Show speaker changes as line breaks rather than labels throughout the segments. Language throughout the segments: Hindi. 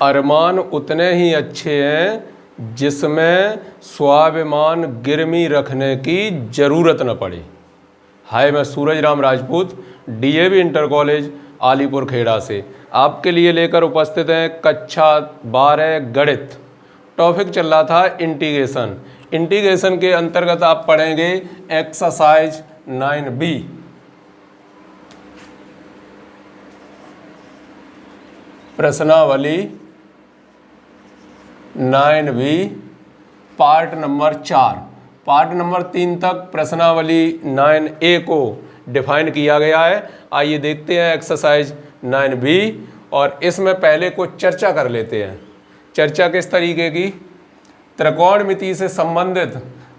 अरमान उतने ही अच्छे हैं जिसमें स्वाभिमान गिरवी रखने की ज़रूरत न पड़े। हाय, मैं Suraj Ram Rajput, DAV inter college Alipur Khera से आपके लिए लेकर उपस्थित हैं कक्षा 12 गणित। टॉपिक चल रहा था इंटीग्रेशन। इंटीग्रेशन के अंतर्गत आप पढ़ेंगे एक्सरसाइज 9B। प्रश्नावली 9B part number 4। Part number 3 तक प्रश्नावली 9A को डिफाइन किया गया है। आइए देखते हैं एक्सरसाइज 9B और इसमें पहले कुछ चर्चा कर लेते हैं। चर्चा किस तरीके की? त्रिकोणमिति से संबंधित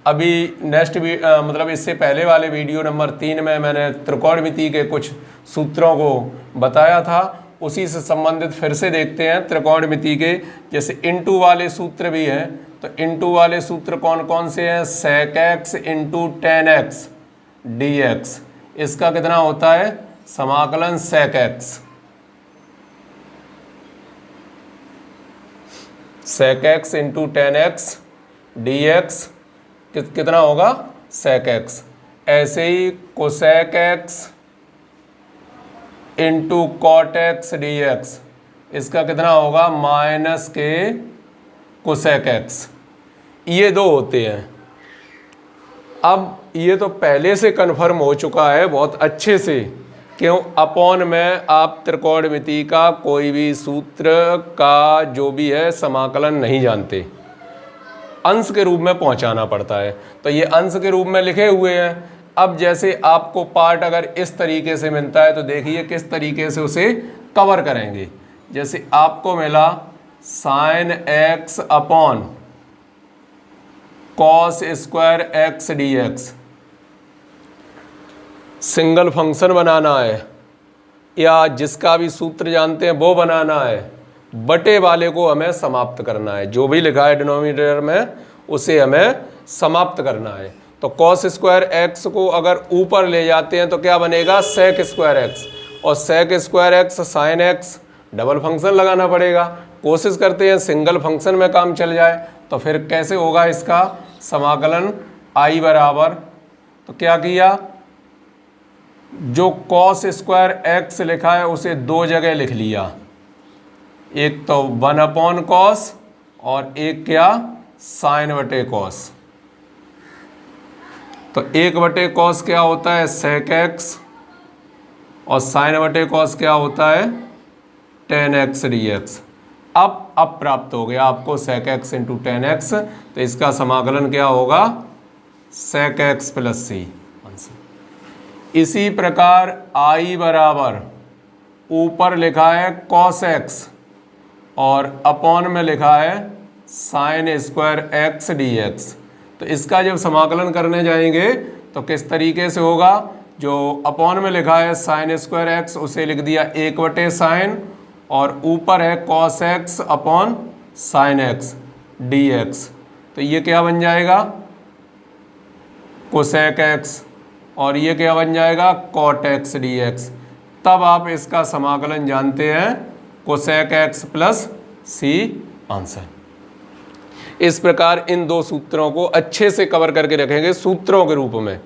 अभी मतलब इससे पहले वाले वीडियो नंबर 3 में मैंने त्रिकोणमिति के कुछ सूत्रों को बताया था, उसी से संबंधित फिर से देखते हैं त्रिकोणमिति के। जैसे इंटू वाले सूत्र भी हैं, तो इंटू वाले सूत्र कौन कौन से हैं? sec x into tan x dx। इसका कितना होता है? समाकलन sec x। sec x into tan x dx कितना होगा? sec x। ऐसे ही cosec x into cot x d x, इसका कितना होगा? माइनस के कोसेक एक्स। ये दो होते हैं। अब ये तो पहले से कन्फर्म हो चुका है बहुत अच्छे से, क्यों? अपॉन में आप त्रिकोणमिति का कोई भी सूत्र का जो भी है समाकलन नहीं जानते, अंश के रूप में पहुंचाना पड़ता है। तो ये अंश के रूप में लिखे हुए हैं। अब जैसे आपको पार्ट अगर इस तरीके से मिलता है तो देखिए किस तरीके से उसे कवर करेंगे। जैसे आपको मिला sine x upon cos square x d x. Single function बनाना है या जिसका भी सूत्र जानते हैं वो बनाना है, बटे वाले को हमें समाप्त करना है। जो भी लिखा है डिनोमिनेटर में उसे हमें समाप्त करना है। तो कॉस स्क्वायर एक्स को अगर ऊपर ले जाते हैं तो क्या बनेगा? सेक स्क्वायर एक्स, और sec square x sine x, double function लगाना पड़ेगा। कोशिश करते हैं सिंगल फंक्शन में काम चल जाए। तो फिर कैसे होगा इसका समाकलन? आई बराबर, तो क्या किया? जो कॉस स्क्वायर एक्स लिखा है उसे दो जगह लिख लिया, एक तो 1 अपॉन कॉस और एक क्या? साइन बटे कॉस। तो 1 बटे कॉस क्या होता है? सेक एक्स, और साइन बटे कॉस क्या होता है? Tan x d x. अब प्राप्त हो गया आपको sec x into tan x, तो इसका समाकलन क्या होगा? Sec x plus C. इसी प्रकार आई बराबर ऊपर लिखा है कॉस एक्स और अपॉन में लिखा है sine square x d x. तो इसका जब समाकलन करने जाएंगे तो किस तरीके से होगा? जो अपॉन में लिखा है साइन स्क्वायर एक्स उसे लिख दिया 1 बटे साइन, और ऊपर है cos x upon sine x d x. तो ये क्या बन जाएगा? कोसेक एक्स, और ये क्या बन जाएगा? Cot x d x. तब आप इसका समाकलन जानते हैं cosec x plus c answer. इस प्रकार इन दो सूत्रों को अच्छे से कवर करके रखेंगे सूत्रों के रूप में,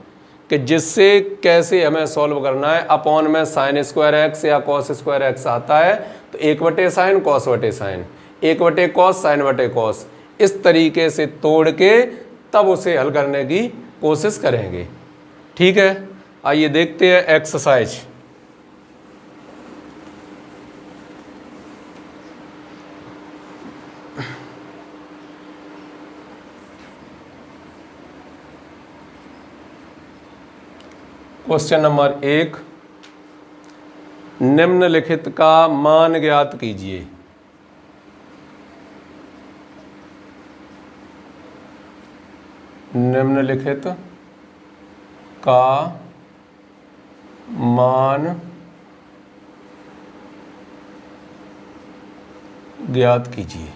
कि जिससे कैसे हमें सॉल्व करना है। अपॉन में साइन स्क्वायर एक्स या कॉस स्क्वायर एक्स आता है तो 1 बटे साइन कॉस बटे साइन, 1 बटे कॉस साइन बटे कॉस, इस तरीके से तोड़ के तब उसे हल करने की कोशिश करेंगे। ठीक है, आइए देखते हैं एक्सरसाइज। क्वेश्चन नंबर 1, निम्नलिखित का मान ज्ञात कीजिए। निम्नलिखित का मान ज्ञात कीजिए।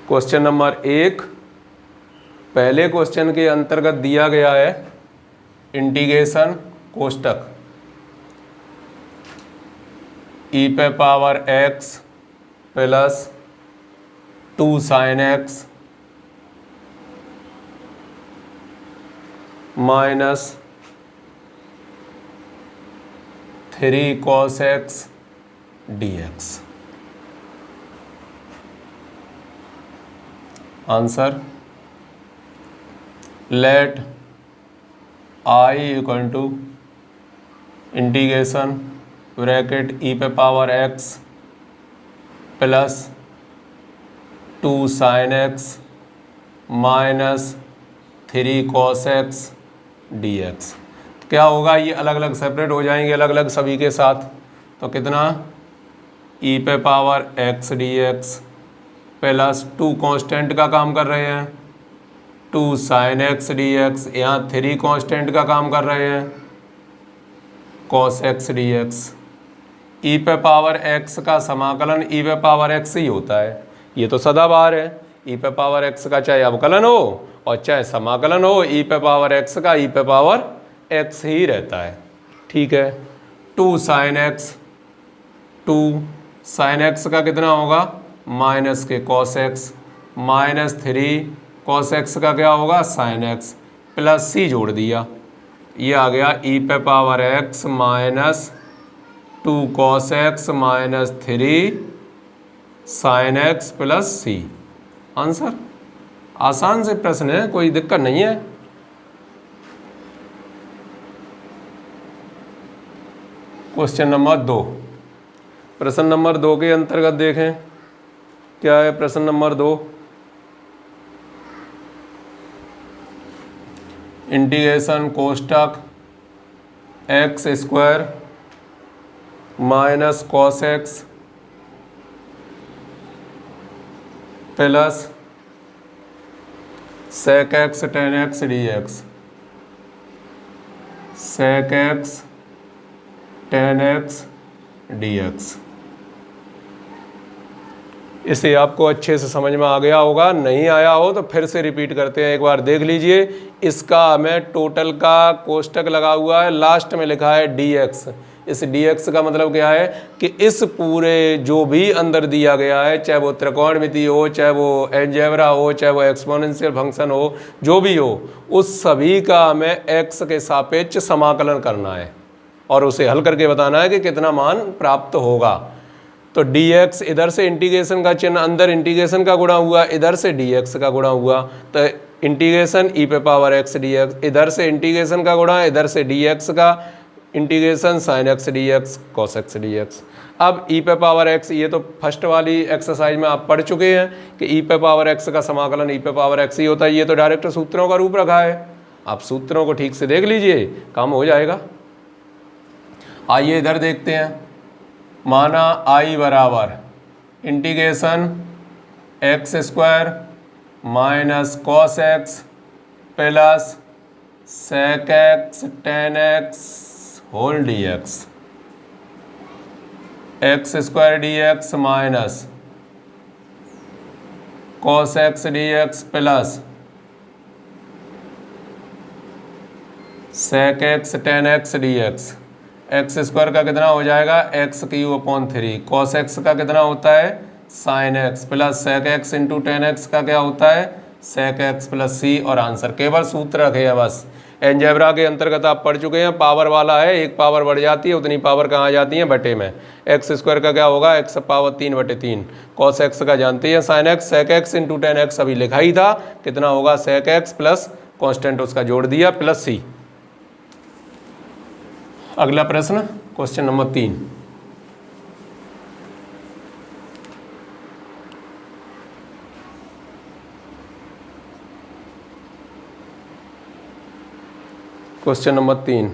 क्वेश्चन नंबर 1 पहले क्वेश्चन के अंतर्गत दिया गया है इंटीग्रेशन कोष्टक e पे power x plus 2 sin x minus 3 cos x dx। Answer let I equal to integration bracket e पे power x plus 2 sin x minus 3 cos x dx। तो क्या होगा, ये अलग अलग सेपरेट हो जाएंगे अलग अलग सभी के साथ। तो कितना e पे power x dx plus 2 constant का काम कर रहे हैं 2 sin x dx, यहाँ 3 कांस्टेंट का काम कर रहे हैं cos x dx। e पे पावर x का समाकलन e पे पावर x ही होता है, ये तो सदाबहार है। e पे पावर x का चाहे अवकलन हो और चाहे समाकलन हो, e पे पावर x का e पे पावर x ही रहता है। ठीक है, 2 sin x का कितना होगा माइनस के cos x minus 3 cos x का क्या होगा sin x प्लस c जोड़ दिया, ये आ गया e पे power x minus 2 cos x minus 3 sin x plus c। Answer आसान से प्रश्न है, कोई दिक्कत नहीं है। क्वेश्चन नंबर 2, प्रश्न नंबर 2 के अंतर्गत देखें क्या है। प्रश्न नंबर 2, इंटीग्रेशन कोष्टक x square minus cos x plus sec x tan x d x, sec x tan x d x. इसे आपको अच्छे से समझ में आ गया होगा, नहीं आया हो तो फिर से रिपीट करते हैं, एक बार देख लीजिए। इसका हमें टोटल का कोष्टक लगा हुआ है, लास्ट में लिखा है dx। इस dx का मतलब क्या है कि इस पूरे जो भी अंदर दिया गया है, चाहे वो त्रिकोणमिति हो, चाहे वो अलजेब्रा हो, चाहे वो एक्सपोनेंशियल फंक्शन हो, जो भी हो, उस सभी का हमें x के सापेक्ष समाकलन करना है और उसे हल करके बताना है कि कितना मान प्राप्त होगा। तो dx इधर से इंटीग्रेशन का चिन्ह, अंदर इंटीग्रेशन का गुणा हुआ, इधर से dx का गुणा हुआ, तो इंटीग्रेशन e पे पावर x dx, इधर से इंटीग्रेशन का गुणा, इधर से dx का integration sin x dx cos x dx। अब e पे पावर x, ये तो फर्स्ट वाली एक्सरसाइज में आप पढ़ चुके हैं कि e पे पावर x का समाकलन e पे पावर x ही होता है, ये तो डायरेक्ट सूत्रों का रूप रखा है। आप सूत्रों को ठीक से देख लीजिए, काम हो जाएगा। आइए इधर देखते हैं। माना I बराबर integration x square minus cos x plus sec x tan x whole d x, x square d x minus cos x d x plus sec x tan x d x. X square का कितना हो जाएगा x cube upon 3, cos x का कितना होता है sine x plus sec x into tan x का क्या होता है सेक एक्स प्लस सी। और आंसर केवल सूत्र रखे हैं बस। अलजेब्रा के अंतर्गत आप पढ़ चुके हैं, पावर वाला है, एक पावर बढ़ जाती है, उतनी पावर कहाँ आ जाती है बटे में। एक्स स्क्वायर का क्या होगा एक्स पावर 3 बटे 3, कॉस एक्स का जानते हैं sine x, sec x into tan x अभी लिखा ही था, कितना होगा सेक एक्स प्लस कॉन्स्टेंट उसका जोड़ दिया प्लस सी। अगला प्रश्न question number 3, question number 3,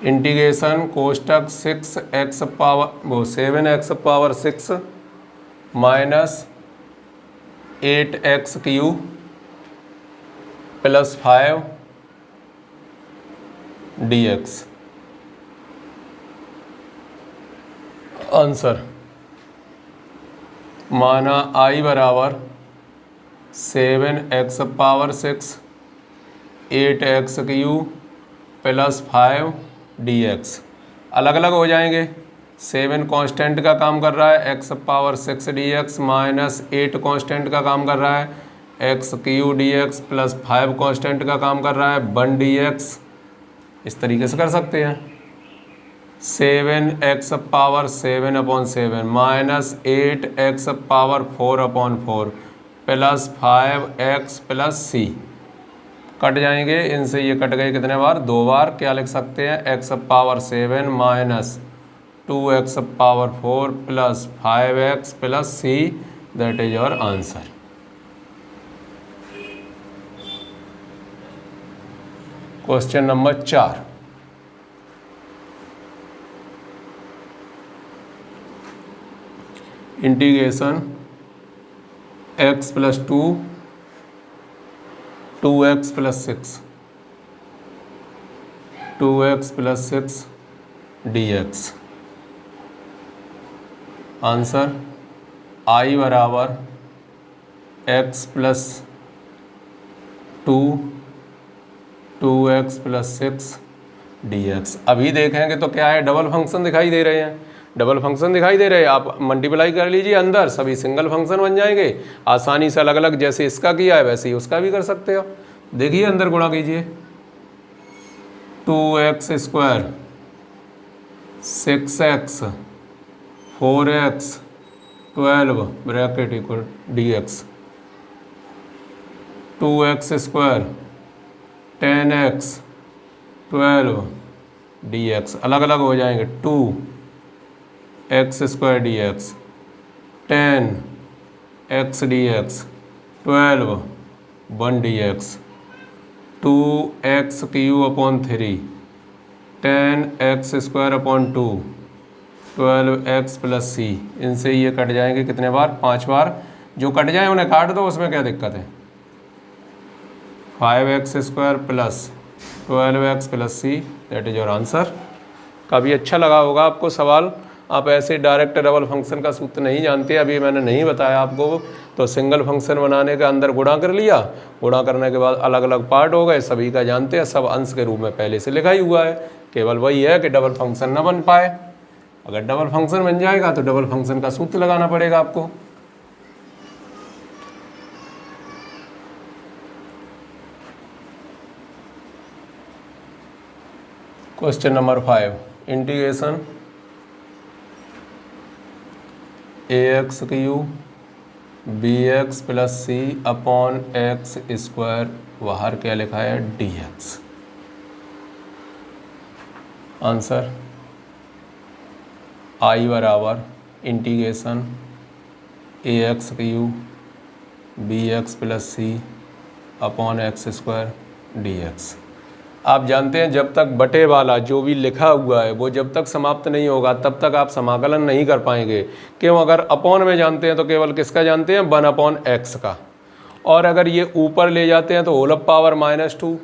integration कोष्टक 6x पावर वो 7x power 6 minus 8x cube plus 5 dx। Answer माना I बराबर 7x power 6 8x cube plus 5 dx। अलग अलग हो जाएंगे, 7 कांस्टेंट का काम कर रहा है, x power 6 dx minus 8 constant का काम कर रहा है, x Q dx plus 5 constant का काम कर रहा है 1 dx। इस तरीके से कर सकते हैं। 7x power 7/7 minus 8x power 4/4 plus 5x plus c cut जाएंगे, इनसे ये कट गए कितने बार? 2 बार। क्या लिख सकते हैं? x power 7 minus 2x power 4 plus 5x plus c, that is your answer. Question number 4, integration x plus 2x plus 6 2x plus 6 dx। Answer I बराबर x plus 2x plus 6 dx। अभी देखेंगे तो क्या है? डबल फंक्शन दिखाई दे रहे हैं, डबल फंक्शन दिखाई दे रहे हैं। आप मल्टीप्लाई कर लीजिए, अंदर सभी सिंगल फंक्शन बन जाएंगे आसानी से। अलग अलग जैसे इसका किया है वैसे ही उसका भी कर सकते हो। देखिए अंदर गुणा कीजिए, 2x square 6x 4x 12 bracket equal dx, 2x square 10x 12 dx। अलग अलग हो जाएंगे, 2x square dx 10x dx 12 1 dx, 2x Q upon 3 10x square upon 2 12x plus c। इनसे ये कट जाएंगे कितने बार? 5 बार। जो कट जाए उन्हें काट दो, उसमें क्या दिक्कत है? 5x square plus 12x plus c, that is your answer. काफ़ी अच्छा लगा होगा आपको सवाल। आप ऐसे डायरेक्ट डबल फंक्शन का सूत्र नहीं जानते, अभी मैंने नहीं बताया आपको, तो सिंगल फंक्शन बनाने के अंदर गुणा कर लिया, गुणा करने के बाद अलग अलग पार्ट हो गए, सभी का जानते हैं, सब अंश के रूप में पहले से लिखा ही हुआ है। केवल वही है कि डबल फंक्शन ना बन पाए। अगर डबल फंक्शन बन जाएगा तो डबल फंक्शन का सूत्र लगाना पड़ेगा आपको। Question number 5, integration ax Q bx plus c upon x square, बाहर क्या लिखा है? dx। आंसर I बराबर integration ax Q bx plus c upon x square dx। आप जानते हैं जब तक बटे वाला जो भी लिखा हुआ है वो जब तक समाप्त नहीं होगा तब तक आप समाकलन नहीं कर पाएंगे। क्यों? अगर अपॉन में जानते हैं तो केवल किसका जानते हैं? 1/x का। और अगर ये ऊपर ले जाते हैं तो होल पावर -2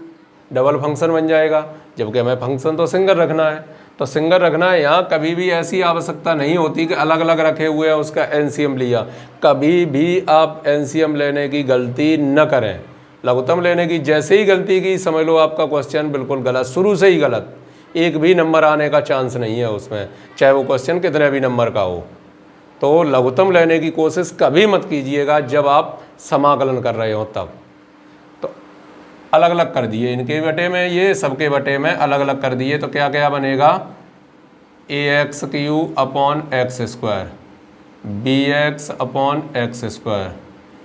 डबल फंक्शन बन जाएगा। जबकि हमें फंक्शन तो सिंगल रखना है, तो सिंगल रखना है। यहाँ कभी भी ऐसी आवश्यकता नहीं होती कि अलग अलग रखे हुए हैं उसका एलसीएम लिया। कभी भी आप एलसीएम लेने की गलती न करें। लघुत्तम लेने की जैसे ही गलती की, समझ लो आपका क्वेश्चन बिल्कुल गलत, शुरू से ही गलत। एक भी नंबर आने का चांस नहीं है उसमें, चाहे वो क्वेश्चन कितने भी नंबर का हो। तो लघुत्तम लेने की कोशिश कभी मत कीजिएगा जब आप समाकलन कर रहे हो तब। तो अलग अलग कर दिए, इनके बटे में ये, सबके बटे में अलग अलग कर दिए, तो क्या क्या बनेगा? ax Q upon x square, bx upon x square,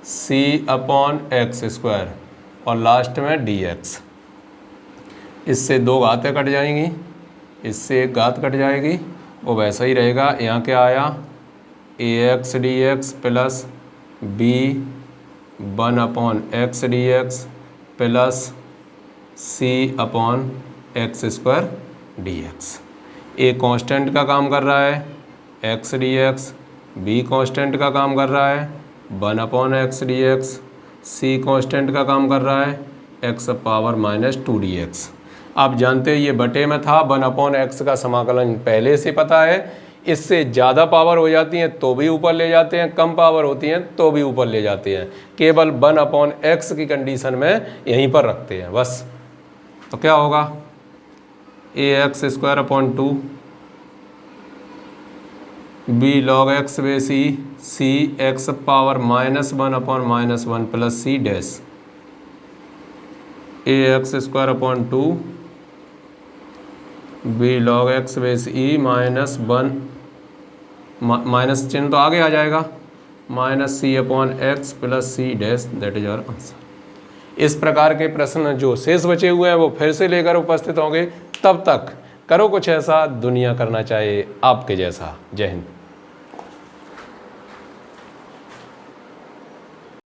c upon x square और लास्ट में dx। इससे 2 घातें कट जाएंगी, इससे 1 घात कट जाएगी, वो वैसा ही रहेगा। यहाँ क्या आया? ax dx plus b 1/x dx plus c upon x square dx। A constant का काम कर रहा है x dx, b कांस्टेंट का काम कर रहा है 1/x dx, c कांस्टेंट का काम कर रहा है x पावर -2 dx। आप जानते हैं ये बटे में था, 1/x का समाकलन पहले से पता है। इससे ज़्यादा पावर हो जाती हैं तो भी ऊपर ले जाते हैं, कम पावर होती हैं तो भी ऊपर ले जाते हैं। केवल 1/x की कंडीशन में यहीं पर रखते हैं बस। तो क्या होगा? ax square upon 2 B log x base e C x power -1/-1 plus C dash A x square upon 2 B log x base e -1 minus चिन्ह तो आगे आ जाएगा -c/x plus C dash, that is our answer. इस प्रकार के प्रश्न जो शेष बचे हुए हैं वो फिर से लेकर उपस्थित होंगे। तब तक करो कुछ ऐसा दुनिया करना चाहे आपके जैसा। जय हिंद।